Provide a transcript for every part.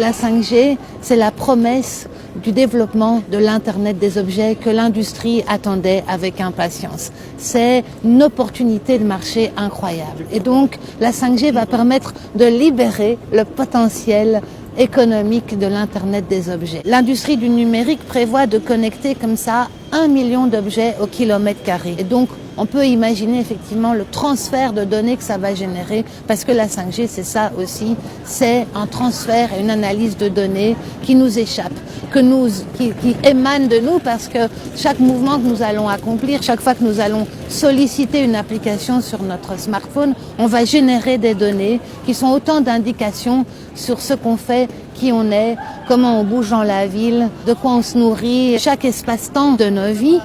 La 5G, c'est la promesse du développement de l'Internet des objets que l'industrie attendait avec impatience. C'est une opportunité de marché incroyable. Et donc, la 5G va permettre de libérer le potentiel économique de l'Internet des objets. L'industrie du numérique prévoit de connecter comme ça 1 million d'objets au kilomètre carré. Et donc, on peut imaginer effectivement le transfert de données que ça va générer, parce que la 5G, c'est ça aussi, c'est un transfert et une analyse de données qui nous échappe, qui émane de nous, parce que chaque mouvement que nous allons accomplir, chaque fois que nous allons solliciter une application sur notre smartphone, on va générer des données qui sont autant d'indications sur ce qu'on fait, qui on est, comment on bouge dans la ville, de quoi on se nourrit, chaque espace-temps de nos vies,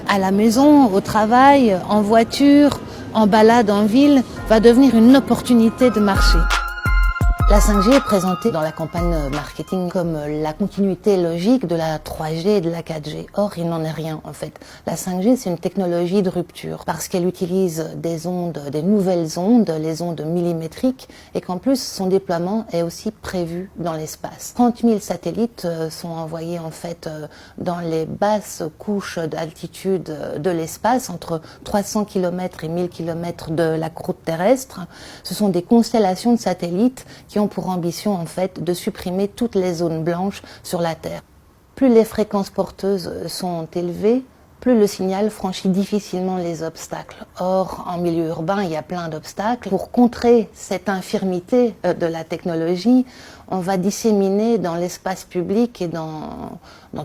à la maison, au travail, en voiture, en balade en ville, va devenir une opportunité de marché. La 5G est présentée dans la campagne marketing comme la continuité logique de la 3G et de la 4G. Or, il n'en est rien en fait. La 5G, c'est une technologie de rupture parce qu'elle utilise des ondes, des nouvelles ondes, les ondes millimétriques, et qu'en plus, son déploiement est aussi prévu dans l'espace. 30 000 satellites sont envoyés en fait dans les basses couches d'altitude de l'espace, entre 300 km et 1000 km de la croûte terrestre. Ce sont des constellations de satellites qui ont pour ambition en fait de supprimer toutes les zones blanches sur la Terre. Plus les fréquences porteuses sont élevées, plus le signal franchit difficilement les obstacles. Or, en milieu urbain, il y a plein d'obstacles. Pour contrer cette infirmité de la technologie, on va disséminer dans l'espace public et dans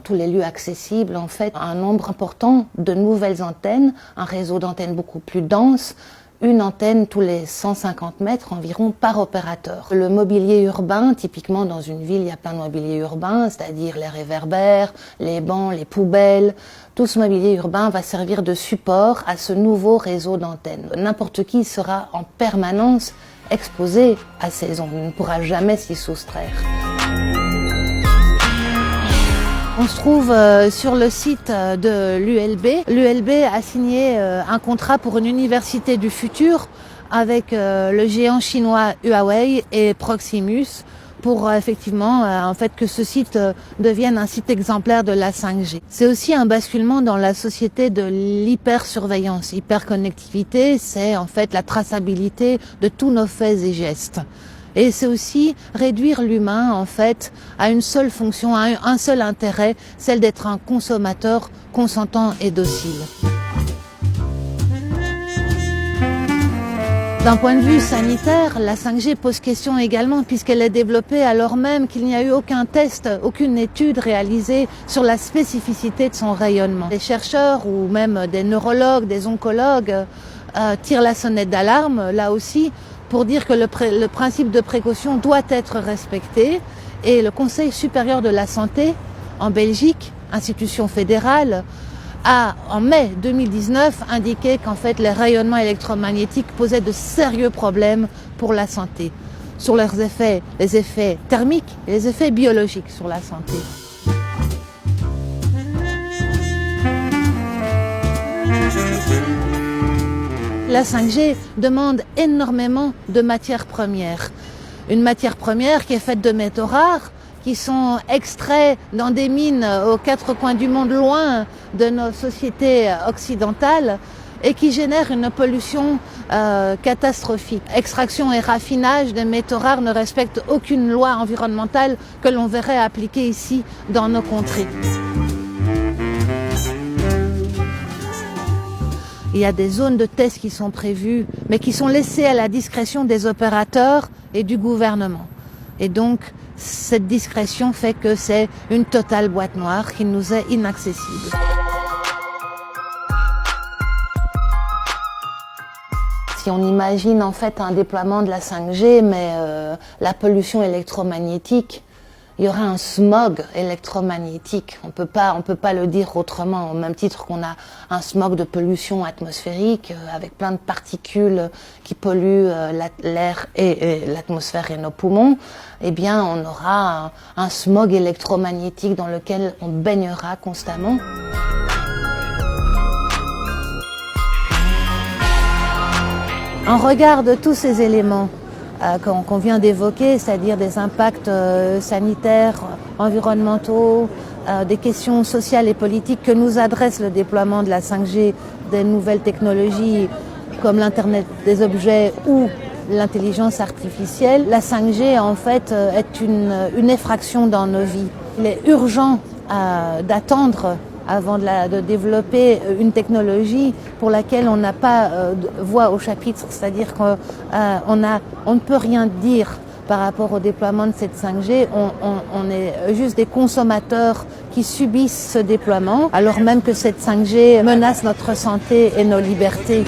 tous les lieux accessibles, en fait, un nombre important de nouvelles antennes, un réseau d'antennes beaucoup plus dense, une antenne tous les 150 mètres environ par opérateur. Le mobilier urbain, typiquement dans une ville, il y a plein de mobilier urbain, c'est-à-dire les réverbères, les bancs, les poubelles. Tout ce mobilier urbain va servir de support à ce nouveau réseau d'antennes. N'importe qui sera en permanence exposé à ces ondes, on ne pourra jamais s'y soustraire. On se trouve sur le site de l'ULB. L'ULB a signé un contrat pour une université du futur avec le géant chinois Huawei et Proximus pour effectivement en fait que ce site devienne un site exemplaire de la 5G. C'est aussi un basculement dans la société de l'hypersurveillance. Hyperconnectivité, c'est en fait la traçabilité de tous nos faits et gestes. Et c'est aussi réduire l'humain, en fait, à une seule fonction, à un seul intérêt, celle d'être un consommateur consentant et docile. D'un point de vue sanitaire, la 5G pose question également puisqu'elle est développée alors même qu'il n'y a eu aucun test, aucune étude réalisée sur la spécificité de son rayonnement. Les chercheurs ou même des neurologues, des oncologues tirent la sonnette d'alarme, là aussi, pour dire que le principe de précaution doit être respecté. Et le Conseil supérieur de la santé, en Belgique, institution fédérale, a, en mai 2019, indiqué qu'en fait les rayonnements électromagnétiques posaient de sérieux problèmes pour la santé, sur leurs effets, les effets thermiques et les effets biologiques sur la santé. La 5G demande énormément de matières premières. Une matière première qui est faite de métaux rares, qui sont extraits dans des mines aux quatre coins du monde, loin de nos sociétés occidentales, et qui génère une pollution catastrophique. Extraction et raffinage des métaux rares ne respectent aucune loi environnementale que l'on verrait appliquée ici dans nos contrées. Il y a des zones de test qui sont prévues, mais qui sont laissées à la discrétion des opérateurs et du gouvernement. Et donc, cette discrétion fait que c'est une totale boîte noire qui nous est inaccessible. Si on imagine en fait un déploiement de la 5G, mais la pollution électromagnétique, il y aura un smog électromagnétique. On peut pas le dire autrement. Au même titre qu'on a un smog de pollution atmosphérique avec plein de particules qui polluent l'air et l'atmosphère et nos poumons, eh bien, on aura un smog électromagnétique dans lequel on baignera constamment. En regard de tous ces éléments, qu'on vient d'évoquer, c'est-à-dire des impacts sanitaires, environnementaux, des questions sociales et politiques que nous adresse le déploiement de la 5G, des nouvelles technologies comme l'Internet des objets ou l'intelligence artificielle. La 5G, en fait, est une effraction dans nos vies. Il est urgent d'attendre avant de développer une technologie pour laquelle on n'a pas voix au chapitre, c'est-à-dire qu'on ne peut rien dire par rapport au déploiement de cette 5G. On est juste des consommateurs qui subissent ce déploiement, alors même que cette 5G menace notre santé et nos libertés.